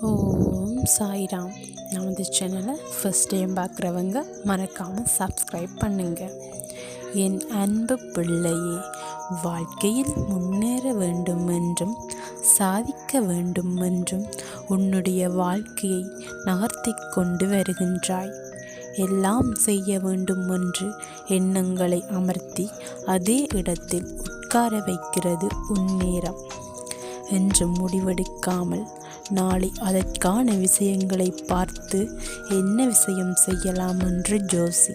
ஓம் சாய்ராம். நமது சேனலை first time பார்க்குறவங்க மறக்காமல் சப்ஸ்கிரைப் பண்ணுங்கள். என் அன்பு பிள்ளையே, வாழ்க்கையில் முன்னேற வேண்டும் என்றும் சாதிக்க வேண்டும் என்றும் உன்னுடைய வாழ்க்கையை நகர்த்தி கொண்டு வருகின்றாய். எல்லாம் செய்ய வேண்டும் என்று எண்ணங்களை அமர்த்தி அதே இடத்தில் உட்கார வைக்கிறது உன் நேரம் என்று முடிவெடுக்காமல் நாளை அதற்கான விஷயங்களை பார்த்து என்ன விஷயம் செய்யலாம் என்று யோசி.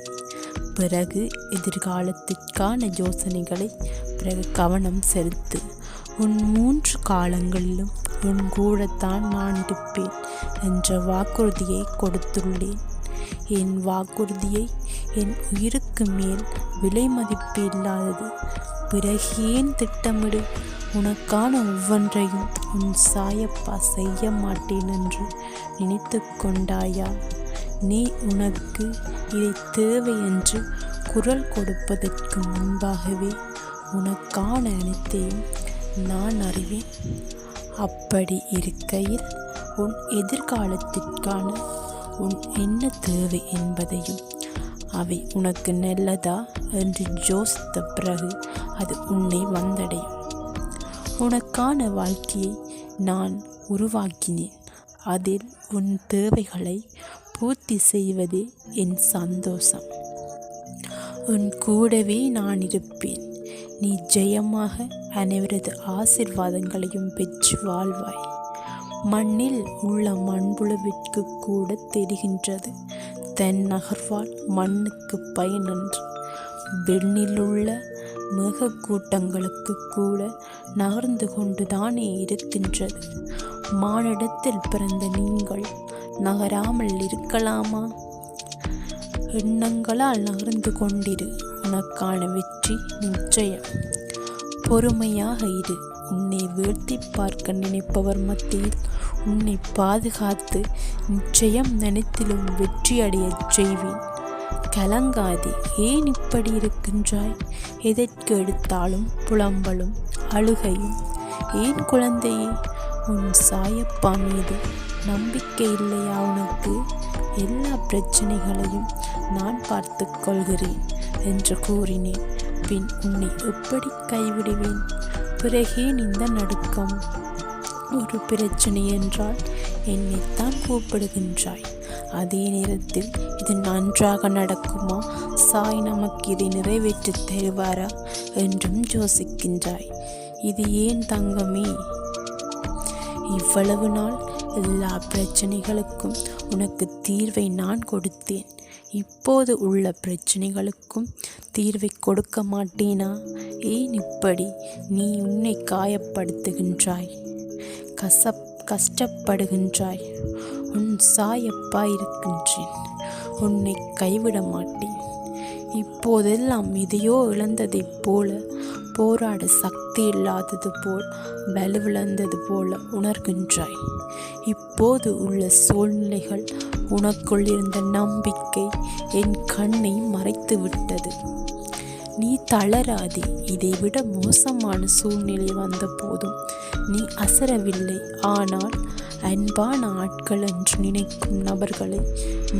பிறகு எதிர்காலத்திற்கான யோசனைகளை பிறகு கவனம் செலுத்து. உன் 3 காலங்களிலும் உன் கூடத்தான் நான் இருப்பேன் என்ற வாக்குறுதியை கொடுத்துள்ளேன். என் வாக்குறுதியை என் உயிருக்கு மேல் விலை மதிப்பு இல்லாதது. பிறகு ஏன் திட்டமிடு? உனக்கான ஒவ்வொன்றையும் உன் சாயப்பா செய்ய மாட்டேன் என்று நினைத்து கொண்டாயா? நீ உனக்கு இதை தேவை என்று குரல் கொடுப்பதற்கு முன்பாகவே உனக்கான அனைத்தையும் நான் அறிவேன். அப்படி இருக்கையில் உன் எதிர்காலத்திற்கான உன் என்ன தேவை என்பதையும் அவை உனக்கு நல்லதா என்று யோசித்த பிறகு அது உன்னை வந்தடையும். உனக்கான வாழ்க்கையை நான் உருவாக்கினேன். அதில் உன் தேவைகளை பூர்த்தி செய்வதே என் சந்தோஷம். உன் கூடவே நான் இருப்பேன். நீ ஜெயமாக அனைவரது ஆசீர்வாதங்களையும் பெற்று வாழ்வாய். மண்ணில் உள்ள மண்புழுவிற்கு கூட தெரிகின்றது தன் நகர்வால் மண்ணுக்கு பயனன்று. வெண்ணிலுள்ள மேகக்கூட்டங்களுக்கு கூட நகர்ந்து கொண்டுதானே இருக்கின்றது. மானிடத்தில் பிறந்த நீங்கள் நகராமல் இருக்கலாமா? எண்ணங்களால் நகர்ந்து கொண்டிரு. உனக்கான வெற்றி நிச்சயம். பொறுமையாக இரு. உன்னை வீழ்த்தி பார்க்க நினைப்பவர் மத்தியில் உன்னை பாதுகாத்து நிச்சயம் நினைத்திலும் வெற்றி அடையச் செய்வேன். கலங்காதே. ஏன் இப்படி இருக்கின்றாய்? எதற்கு எடுத்தாலும் புலம்பலும் அழுகையும்? ஏன் குழந்தையே, உன் சாயப்பா மீது நம்பிக்கை இல்லையா உனக்கு? எல்லா பிரச்சனைகளையும் நான் பார்த்து கொள்கிறேன் என்று கூறினேன். பின் உன்னை எப்படி கைவிடுவேன்? பிறகேன் இந்த நடுக்கம்? ஒரு பிரச்சனை என்றால் என்னைத்தான் கூப்பிடுகின்றாய். அதே நேரத்தில் இது நன்றாக நடக்குமா? சாய் நமக்கு இதை நிறைவேற்றி தருவாரா என்றும் யோசிக்கின்றாய். இது ஏன் தங்கமே? இவ்வளவு நாள் எல்லா பிரச்சனைகளுக்கும் உனக்கு தீர்வை நான் கொடுத்தேன். இப்போது உள்ள பிரச்சனைகளுக்கும் தீர்வை கொடுக்க மாட்டேனா? ஏன் இப்படி நீ உன்னை காயப்படுத்துகின்றாய், கஷ்டப்படுகின்றாய்? உன் சாயப்பா இருக்கின்றேன். உன்னை கைவிட மாட்டேன். இப்போதெல்லாம் எதையோ இழந்ததைப் போல, போராட சக்தி இல்லாதது போல், வலுவிழந்தது போல உணர்கின்றாய். இப்போது உள்ள சூழ்நிலைகள் உனக்குள் இருந்த நம்பிக்கை என் கண்ணை மறைத்து விட்டது. நீ தளராதே. இதைவிட மோசமான சூழ்நிலை வந்த போதும் நீ அசரவில்லை. ஆனால் அன்பான ஆட்கள் என்று நினைக்கும் நபர்களை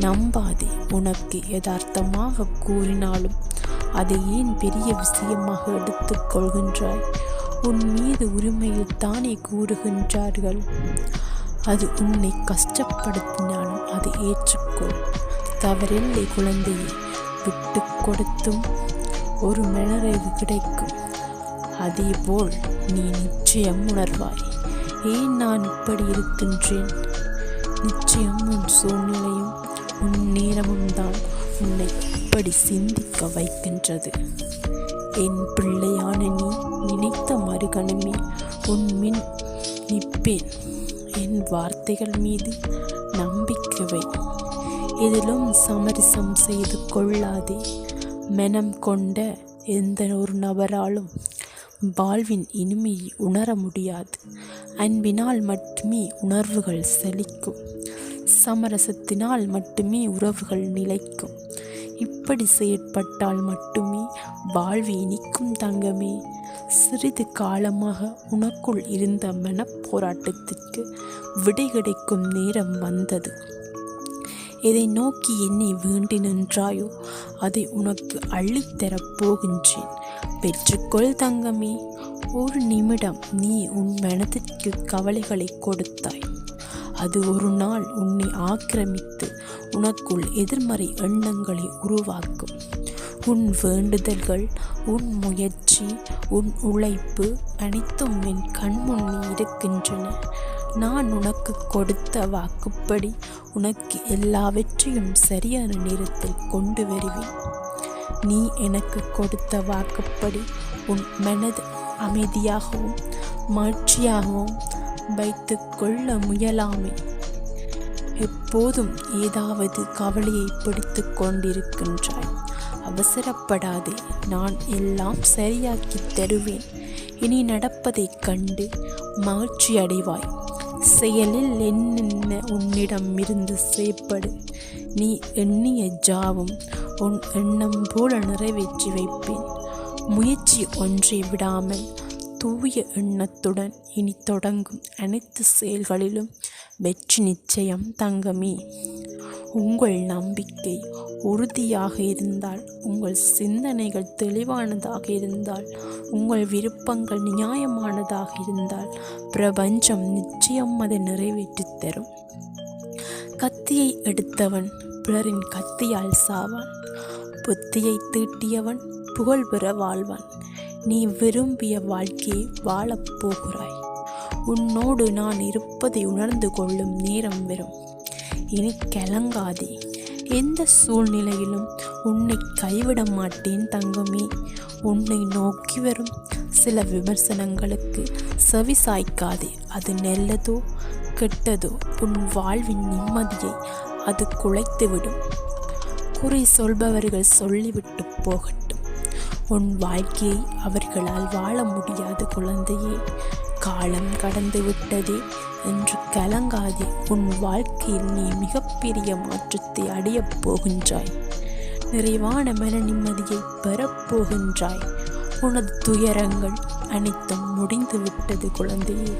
நம்பாதே. உனக்கு யதார்த்தமாக கூறினாலும் அதை ஏன் பெரிய விஷயமாக எடுத்துக் கொள்கின்றாய்? உன் மீது உரிமையில் தானே கூறுகின்றார்கள். அது உன்னை கஷ்டப்படுத்தினாலும் அதை ஏற்றுக்கொள். தவறில்லை குழந்தையை. விட்டு கொடுத்தும் ஒரு மனநிறைவு கிடைக்கும். அதேபோல் நீ நிச்சயம் உணர்வாய். ஏன் நான் இப்படி இருக்கின்றேன்? நிச்சயம் உன் சூழ்நிலையும் உன் நேரமும் தான் உன்னை இப்படி சிந்திக்க வைக்கின்றது. என் பிள்ளையான நீ நினைத்த மறுகணமே உன் மின் நிற்பேன். என் வார்த்தைகள் மீது நம்பிக்கை வை. எதிலும் சமரசம் செய்து கொள்ளாதே. மனம் கொண்ட எந்த ஒரு நபராலும் வாழ்வின் இனிமையை உணர முடியாது. அன்பினால் மட்டுமே உணர்வுகள் செழிக்கும். சமரசத்தினால் மட்டுமே உறவுகள் நிலைக்கும். இப்படி செயற்பட்டால் மட்டுமே வாழ்வு இனிக்கும் தங்கமே. சிறிது காலமாக உனக்குள் இருந்த மனப்போராட்டத்திற்கு விடை கிடைக்கும் நேரம் வந்தது. எதை நோக்கி என்னை வேண்டி நின்றாயோ அதை உனக்கு அள்ளித்தரப் போகின்றேன். பெற்றுக்கொள் தங்கமே. ஒரு நிமிடம் நீ உன் மனதிற்கு கவலைகளை கொடுத்தாய். அது ஒரு நாள் உன்னை ஆக்கிரமித்து உனக்குள் எதிர்மறை எண்ணங்களை உருவாக்கும். உன் வேண்டுதல்கள், உன் முயற்சி, உன் உழைப்பு அனைத்தும் என் கண்முன்னே இருக்கின்றன. நான் உனக்கு கொடுத்த வாக்குப்படி உனக்கு எல்லாவற்றையும் சரியான நேரத்தில் கொண்டு வருவேன். நீ எனக்கு கொடுத்த வாக்குப்படி உன் மனது அமைதியாகவும் மகிழ்ச்சியாகவும் வைத்து கொள்ள முயலாமை. எப்போதும் ஏதாவது கவலையை பிடித்து கொண்டிருக்கின்றாய். அவசரப்படாதே, நான் எல்லாம் சரியாக்கி தருவேன். இனி நடப்பதைக் கண்டு மகிழ்ச்சி அடைவாய். செயலில் என்னென்ன உன்னிடம் இருந்து செய்யப்படு. நீ எண்ணிய ஜாவும் உன் எண்ணம் போல நிறைவேற்றி வைப்பேன். முயற்சி ஒன்றை விடாமல் தூய எண்ணத்துடன் இனி தொடங்கும் அனைத்து செயல்களிலும் வெற்றி நிச்சயம் தங்கமே. உங்கள் நம்பிக்கை உறுதியாக இருந்தால், உங்கள் சிந்தனைகள் தெளிவானதாக இருந்தால், உங்கள் விருப்பங்கள் நியாயமானதாக இருந்தால் பிரபஞ்சம் நிச்சயம் அதை நிறைவேற்றித் தரும். கத்தியை எடுத்தவன் பிறரின் கத்தியால் சாவான். புத்தியை தீட்டியவன் புகழ் பெற வாழ்வான். நீ விரும்பிய வாழ்க்கையை வாழப்போகிறாய். உன்னோடு நான் இருப்பதை உணர்ந்து கொள்ளும் நேரம் வரும். இனி கலங்காதே. எந்த சூழ்நிலையிலும் உன்னை கைவிட மாட்டேன் தங்கமே. உன்னை நோக்கி வரும் சில விமர்சனங்களுக்கு செவி சாய்க்காதே. அது நல்லதோ கெட்டதோ உன் வாழ்வின் நிம்மதியை அது குலைத்துவிடும். குறை சொல்பவர்கள் சொல்லிவிட்டு போகட்டும். உன் வாழ்க்கையை அவர்களால் வாழ முடியாது குழந்தையே. காலம் கடந்து விட்டதே என்று கலங்காதே. உன் வாழ்க்கையில் நீ மிகப்பெரிய மாற்றத்தை அடையப் போகின்றாய். நிறைவான மன நிம்மதியை பெறப்போகின்றாய். உனது துயரங்கள் அனைத்தும் முடிந்து விட்டது குழந்தையே.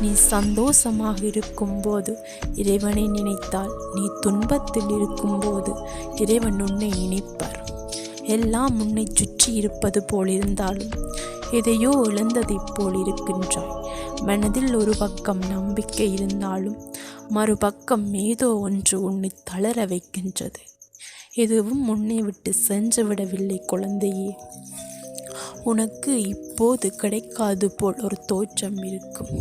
நீ சந்தோஷமாக இருக்கும்போது இறைவனை நினைத்தால், நீ துன்பத்தில் இருக்கும்போது இறைவன் உன்னை நினைப்பார். எல்லாம் உன்னை சுற்றி இருப்பது போல் இருந்தாலும் எதையோ இழந்ததைப் போல் இருக்கின்றாய். மனதில் ஒரு பக்கம் நம்பிக்கை இருந்தாலும் மறுபக்கம் ஏதோ ஒன்று உன்னை தளர வைக்கின்றது. எதுவும் உன்னை விட்டு சென்று விடவில்லை குழந்தையே. உனக்கு இப்போது கிடைக்காது போல் ஒரு தோற்றம் இருக்கும்.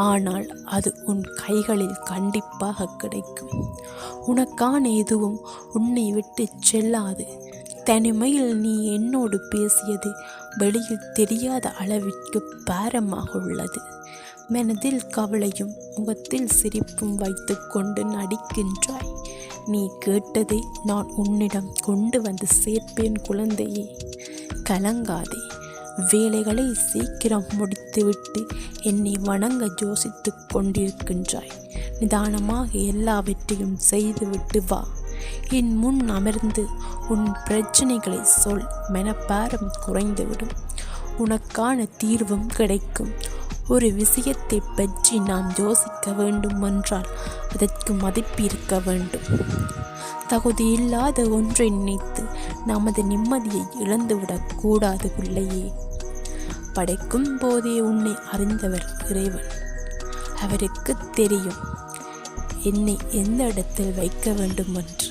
ஆனால் அது உன் கைகளில் கண்டிப்பாக கிடைக்கும். உனக்கான எதுவும் உன்னை விட்டு செல்லாது. தனிமையில் நீ என்னோடு பேசியது வெளியில் தெரியாத அளவிற்கு பாரமாக உள்ளது. மனதில் கவலையும் முகத்தில் சிரிப்பும் வைத்து கொண்டு நடிக்கின்றாய். நீ கேட்டதை நான் உன்னிடம் கொண்டு வந்து சேர்ப்பேன் குழந்தையே. கலங்காதே. வேலைகளை சீக்கிரம் முடித்துவிட்டு என்னை வணங்க யோசித்து கொண்டிருக்கின்றாய். நிதானமாக எல்லாவற்றையும் செய்துவிட்டு வா. என் முன் அமர்ந்து உன் பிரச்சனைகளை சொல். மனப்பாரம் குறைந்துவிடும். உனக்கான தீர்வும் கிடைக்கும். ஒரு விஷயத்தை பற்றி நாம் யோசிக்க வேண்டும் என்றால் அதற்கு மதிப்பு இருக்க வேண்டும். தகுதியில்லாத ஒன்றை நினைத்து நமது நிம்மதியை இழந்துவிடக் கூடாது பிள்ளையே. படைக்கும் போதே உன்னை அறிந்தவர் இறைவன். அவருக்கு தெரியும் என்னை எந்த இடத்தில் வைக்க வேண்டும் என்று.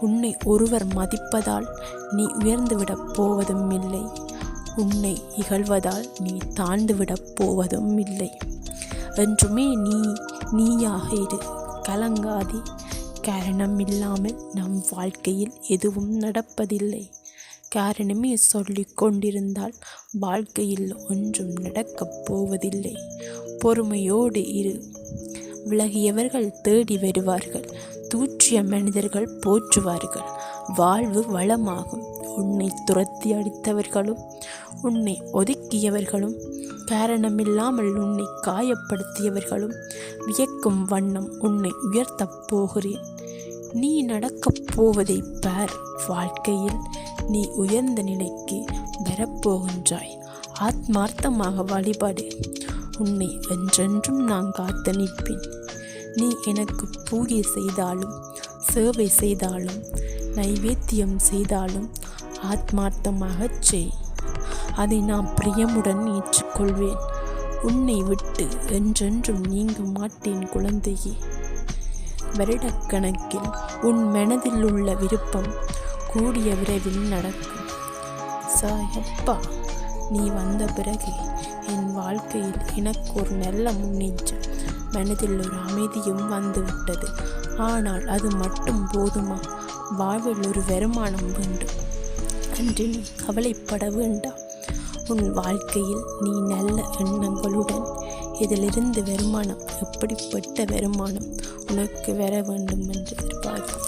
உன்னை ஒருவர் மதிப்பதால் நீ உயர்ந்துவிடப் போவதும் இல்லை. உன்னை இகழ்வதால் நீ தாழ்ந்துவிடப் போவதும் இல்லை. என்றுமே நீயாக இரு. கலங்காதே. காரணம் இல்லாமல் நம் வாழ்க்கையில் எதுவும் நடப்பதில்லை. காரணமே சொல்லிக் கொண்டிருந்தால் வாழ்க்கையில் ஒன்றும் நடக்கப் போவதில்லை. பொறுமையோடு இரு. விலகியவர்கள் தேடி வருவார்கள். தூற்றிய மனிதர்கள் போற்றுவார்கள். வாழ்வு வளமாகும். உன்னை துரத்தி அடித்தவர்களும் உன்னை ஒதுக்கியவர்களும் காரணமில்லாமல் உன்னை காயப்படுத்தியவர்களும் வியக்கும் வண்ணம் உன்னை உயர்த்தப் போகிறேன். நீ நடக்கப் போவதை பார். வாழ்க்கையில் நீ உயர்ந்த நிலைக்கு வரப்போகின்றாய். ஆத்மார்த்தமாக வழிபாடு. உன்னை என்றென்றும் நான் காத்து நிற்பேன். நீ எனக்கு பூஜை செய்தாலும், சேவை செய்தாலும், நைவேத்தியம் செய்தாலும் ஆத்மார்த்தமாகச் செய். அதை நான் பிரியமுடன் ஏற்றுக்கொள்வேன். உன்னை விட்டு என்றென்றும் நீங்க மாட்டேன் குழந்தையே. வருடக்கணக்கில் உன் மனதில் உள்ள விருப்பம் கூடிய விரைவில் நடக்கும். சாயப்பா, நீ வந்த பிறகு என் வாழ்க்கையில் எனக்கு ஒரு நல்ல முன்னேற்றம், மனதில் ஒரு அமைதியும் வந்துவிட்டது. ஆனால் அது மட்டும் போதுமா? வாழ்வில் ஒரு வருமானம் வேண்டும் என்று நீ கவலைப்பட வேண்டாம். உன் வாழ்க்கையில் நீ நல்ல எண்ணங்களுடன் இதிலிருந்து வருமானம், எப்படிப்பட்ட வருமானம் உனக்கு வர வேண்டும் என்று எதிர்பார்க்கும்.